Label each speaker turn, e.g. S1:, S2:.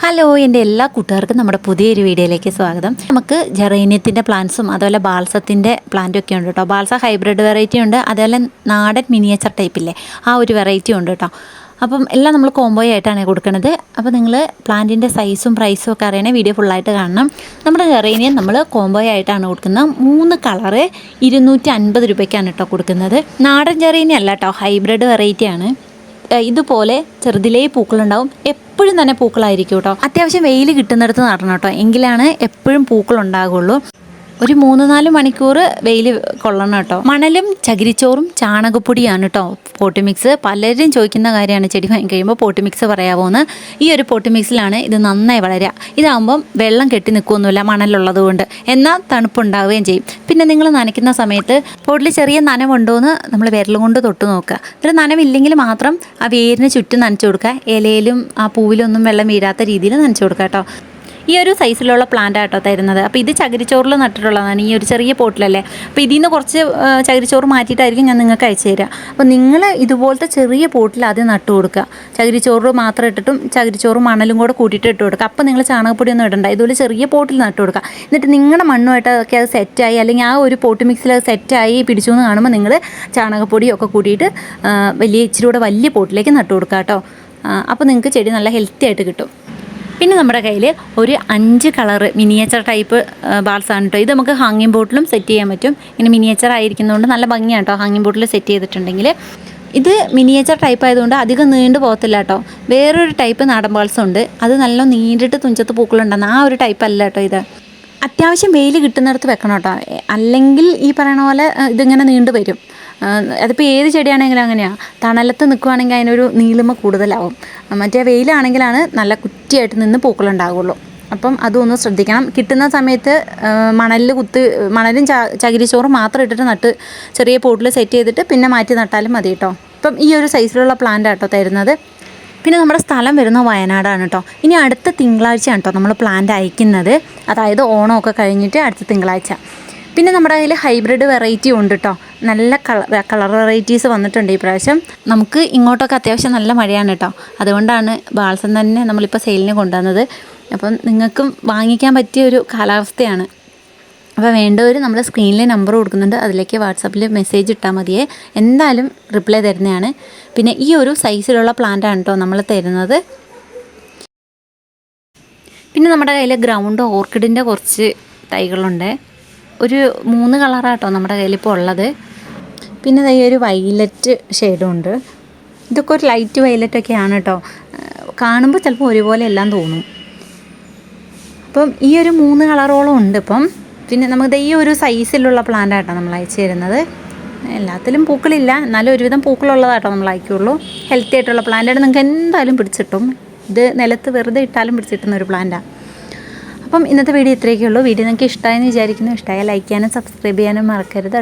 S1: Hello എൻ്റെ എല്ലാ കൂട്ടുകാർക്കും നമ്മുടെ പുതിയൊരു വീഡിയോയിലേക്ക് സ്വാഗതം. നമുക്ക് ജെറേനിയത്തിൻ്റെ പ്ലാന്റ്സും അതുപോലെ ബാൾസത്തിൻ്റെ പ്ലാന്റും ഒക്കെ ഉണ്ട് കേട്ടോ. ബാൾസ ഹൈബ്രിഡ് വെറൈറ്റി ഉണ്ട്, അതുപോലെ നാടൻ മിനിയേച്ചർ ടൈപ്പില്ലേ ആ ഒരു വെറൈറ്റി ഉണ്ട് കേട്ടോ. അപ്പം എല്ലാം നമ്മൾ കോംബോ ആയിട്ടാണ് കൊടുക്കുന്നത്. അപ്പോൾ നിങ്ങൾ പ്ലാന്റിൻ്റെ സൈസും പ്രൈസും ഒക്കെ അറിയണേ വീഡിയോ ഫുള്ളായിട്ട് കാണണം. നമ്മുടെ ജെറേനിയം നമ്മൾ കോംബോ ആയിട്ടാണ് കൊടുക്കുന്നത്. 3 കളറ് 250 രൂപയ്ക്കാണ് കേട്ടോ കൊടുക്കുന്നത്. നാടൻ ജെറേനിയം അല്ല കേട്ടോ, ഹൈബ്രിഡ് വെറൈറ്റിയാണ്. ഇതുപോലെ ചെറുതിലേ പൂക്കളുണ്ടാവും, എപ്പോഴും തന്നെ പൂക്കളായിരിക്കും കേട്ടോ. അത്യാവശ്യം വെയിൽ കിട്ടുന്നിടത്ത് നടണം കേട്ടോ, എങ്കിലാണ് എപ്പോഴും പൂക്കളുണ്ടാകുള്ളൂ. ഒരു 3-4 മണിക്കൂർ വെയിൽ കൊള്ളണം കേട്ടോ. മണലും ചകിരിച്ചോറും ചാണകപ്പൊടിയാണ് കേട്ടോ പോട്ട് മിക്സ്. പലരും ചോദിക്കുന്ന കാര്യമാണ് ചെടി വാങ്ങി കഴിയുമ്പോൾ പോട്ട് മിക്സ് പറയാമോന്ന്. ഈ ഒരു പോട്ട് മിക്സിലാണ് ഇത് നന്നായി വളരുക. ഇതാകുമ്പം വെള്ളം കെട്ടി നിൽക്കുകയൊന്നുമില്ല മണലുള്ളത് കൊണ്ട്, എന്നാൽ തണുപ്പുണ്ടാവുകയും ചെയ്യും. പിന്നെ നിങ്ങൾ നനയ്ക്കുന്ന സമയത്ത് പോട്ടിൽ ചെറിയ നനവുണ്ടോയെന്ന് നമ്മൾ വിരൽ കൊണ്ട് തൊട്ട് നോക്കുക. എന്നിട്ട് നനവില്ലെങ്കിൽ മാത്രം ആ വേരിന് ചുറ്റും നനച്ചു കൊടുക്കുക. ഇലയിലും ആ പൂവിലൊന്നും വെള്ളം വീഴാത്ത രീതിയിൽ നനച്ചു കൊടുക്കുക കേട്ടോ. ഈ ഒരു സൈസിലുള്ള പ്ലാന്റ് ആട്ടോ തരുന്നത്. അപ്പോൾ ഇത് ചകിരിച്ചോറിൽ നട്ടിട്ടുള്ളതാണ്, ഈ ഒരു ചെറിയ പോട്ടിലല്ലേ. അപ്പോൾ ഇതിൽ നിന്ന് കുറച്ച് ചകിരിച്ചോറ് മാറ്റിയിട്ടായിരിക്കും ഞാൻ നിങ്ങൾക്ക് അയച്ചു തരിക. അപ്പോൾ നിങ്ങൾ ഇതുപോലത്തെ ചെറിയ പോട്ടിൽ ആദ്യം നട്ടു കൊടുക്കുക. ചകിരിച്ചോറ് മാത്രം ഇട്ടിട്ടും ചകിരിച്ചോറും മണലും കൂടെ കൂട്ടിയിട്ട് ഇട്ട് കൊടുക്കുക. അപ്പോൾ നിങ്ങൾ ചാണകപ്പൊടി ഒന്നും ഇടണ്ട, ഇതുപോലെ ചെറിയ പോട്ടിൽ നട്ടു കൊടുക്കുക. എന്നിട്ട് നിങ്ങളുടെ മണ്ണുമായിട്ട് ഒക്കെ അത് സെറ്റായി, അല്ലെങ്കിൽ ആ ഒരു പോട്ട് മിക്സിൽ അത് സെറ്റായി പിടിച്ചു എന്ന് കാണുമ്പോൾ നിങ്ങൾ ചാണകപ്പൊടിയൊക്കെ കൂട്ടിയിട്ട് ഇച്ചിരി കൂടെ വലിയ പോട്ടിലേക്ക് നട്ടു കൊടുക്കുക കേട്ടോ. അപ്പോൾ നിങ്ങൾക്ക് ചെടി നല്ല ഹെൽത്തി ആയിട്ട് കിട്ടും. പിന്നെ നമ്മുടെ കയ്യിൽ ഒരു 5 കളറ് മിനിയേച്ചർ ടൈപ്പ് ബാൾസാണ് കേട്ടോ. ഇത് നമുക്ക് ഹാങ്ങിങ് ബോട്ടിലും സെറ്റ് ചെയ്യാൻ പറ്റും. ഇങ്ങനെ മിനിയേച്ചർ ആയിരിക്കുന്നതുകൊണ്ട് നല്ല ഭംഗിയാണ് കേട്ടോ ഹാങ്ങിങ് ബോട്ടിൽ സെറ്റ് ചെയ്തിട്ടുണ്ടെങ്കിൽ. ഇത് മിനിയേച്ചർ ടൈപ്പ് ആയതുകൊണ്ട് അധികം നീണ്ടു പോകത്തില്ല കേട്ടോ. വേറൊരു ടൈപ്പ് നാടൻ ബാൾസം ഉണ്ട്, അത് നല്ല നീണ്ടിട്ട് തുഞ്ചത്ത് പൂക്കളുണ്ടെന്ന്, ആ ഒരു ടൈപ്പ് അല്ല കേട്ടോ ഇത്. അത്യാവശ്യം വെയിൽ കിട്ടുന്നിടത്ത് വെക്കണം കേട്ടോ, അല്ലെങ്കിൽ ഈ പറയണ പോലെ ഇതിങ്ങനെ നീണ്ടു വരും. അതിപ്പോൾ ഏത് ചെടിയാണെങ്കിലും അങ്ങനെയാണ്, തണലത്ത് നിൽക്കുകയാണെങ്കിൽ അതിനൊരു നീളിമ കൂടുതലാവും. മറ്റേ വെയിലാണെങ്കിലാണ് നല്ല കുറ്റിയായിട്ട് നിന്ന് പൂക്കളുണ്ടാകുള്ളൂ. അപ്പം അതൊന്ന് ശ്രദ്ധിക്കണം. കിട്ടുന്ന സമയത്ത് മണലും ചകിരിച്ചോറും മാത്രം ഇട്ടിട്ട് നട്ട് ചെറിയ പോട്ടിൽ സെറ്റ് ചെയ്തിട്ട് പിന്നെ മാറ്റി നട്ടാലും മതി കേട്ടോ. ഇപ്പം ഈ ഒരു സൈസിലുള്ള പ്ലാന്റ് ആട്ടോ തരുന്നത്. പിന്നെ നമ്മുടെ സ്ഥലം വരുന്ന വയനാടാണ് കേട്ടോ. ഇനി അടുത്ത തിങ്കളാഴ്ചയാണ് കേട്ടോ നമ്മൾ പ്ലാന്റ് അയക്കുന്നത്, അതായത് ഓണമൊക്കെ കഴിഞ്ഞിട്ട് അടുത്ത തിങ്കളാഴ്ച. പിന്നെ നമ്മുടെ കയ്യിൽ ഹൈബ്രിഡ് വെറൈറ്റി ഉണ്ട് കേട്ടോ. നല്ല കളർ വെറൈറ്റീസ് വന്നിട്ടുണ്ട് ഈ പ്രാവശ്യം. നമുക്ക് ഇങ്ങോട്ടൊക്കെ അത്യാവശ്യം നല്ല മഴയാണ് കേട്ടോ, അതുകൊണ്ടാണ് ബാൾസം തന്നെ നമ്മളിപ്പോൾ സെയിലിന് കൊണ്ടുവന്നത്. അപ്പം നിങ്ങൾക്കും വാങ്ങിക്കാൻ പറ്റിയ ഒരു കാലാവസ്ഥയാണ്. അപ്പോൾ വേണ്ടവർ നമ്മുടെ സ്ക്രീനിൽ നമ്പർ കൊടുക്കുന്നുണ്ട്, അതിലേക്ക് വാട്സാപ്പിൽ മെസ്സേജ് ഇട്ടാൽ മതിയേ, എന്തായാലും റിപ്ലൈ തരുന്നതാണ്. പിന്നെ ഈ ഒരു സൈസിലുള്ള പ്ലാന്റാണ് കേട്ടോ നമ്മൾ തരുന്നത്. പിന്നെ നമ്മുടെ കയ്യിൽ ഗ്രൗണ്ട് ഓർക്കിഡിൻ്റെ കുറച്ച് തൈകളുണ്ട്. ഒരു 3 കളറാട്ടോ നമ്മുടെ കയ്യിലിപ്പോൾ ഉള്ളത്. പിന്നെ ഈ ഒരു വയലറ്റ് ഷെയ്ഡും ഉണ്ട്. ഇതൊക്കെ ഒരു ലൈറ്റ് വയലറ്റൊക്കെയാണ് കേട്ടോ. കാണുമ്പോൾ ചിലപ്പോൾ ഒരുപോലെ എല്ലാം തോന്നും. അപ്പം ഈ ഒരു 3 കളറോളം ഉണ്ട് ഇപ്പം. പിന്നെ നമുക്ക് ഈ ഒരു സൈസിലുള്ള പ്ലാന്റ് ആട്ടോ നമ്മൾ അയച്ചു തരുന്നത്. എല്ലാത്തിലും പൂക്കളില്ല, എന്നാലും ഒരുവിധം പൂക്കളുള്ളതാട്ടോ നമ്മൾ അയക്കുള്ളൂ. ഹെൽത്തി ആയിട്ടുള്ള പ്ലാന്റായിട്ട് നിങ്ങൾക്ക് എന്തായാലും പിടിച്ചിട്ടും. ഇത് നിലത്ത് വെറുതെ ഇട്ടാലും പിടിച്ചിട്ടുന്ന ഒരു പ്ലാന്റാണ്. അപ്പം ഇന്നത്തെ വീഡിയോ ഇത്രയൊക്കെ ഉള്ളൂ. വീഡിയോ നിങ്ങൾക്ക് ഇഷ്ടമായെന്ന് വിചാരിക്കുന്നു. ഇഷ്ടമായാൽ ലൈക്ക് ചെയ്യാനും സബ്സ്ക്രൈബ് ചെയ്യാനും മറക്കരുത്.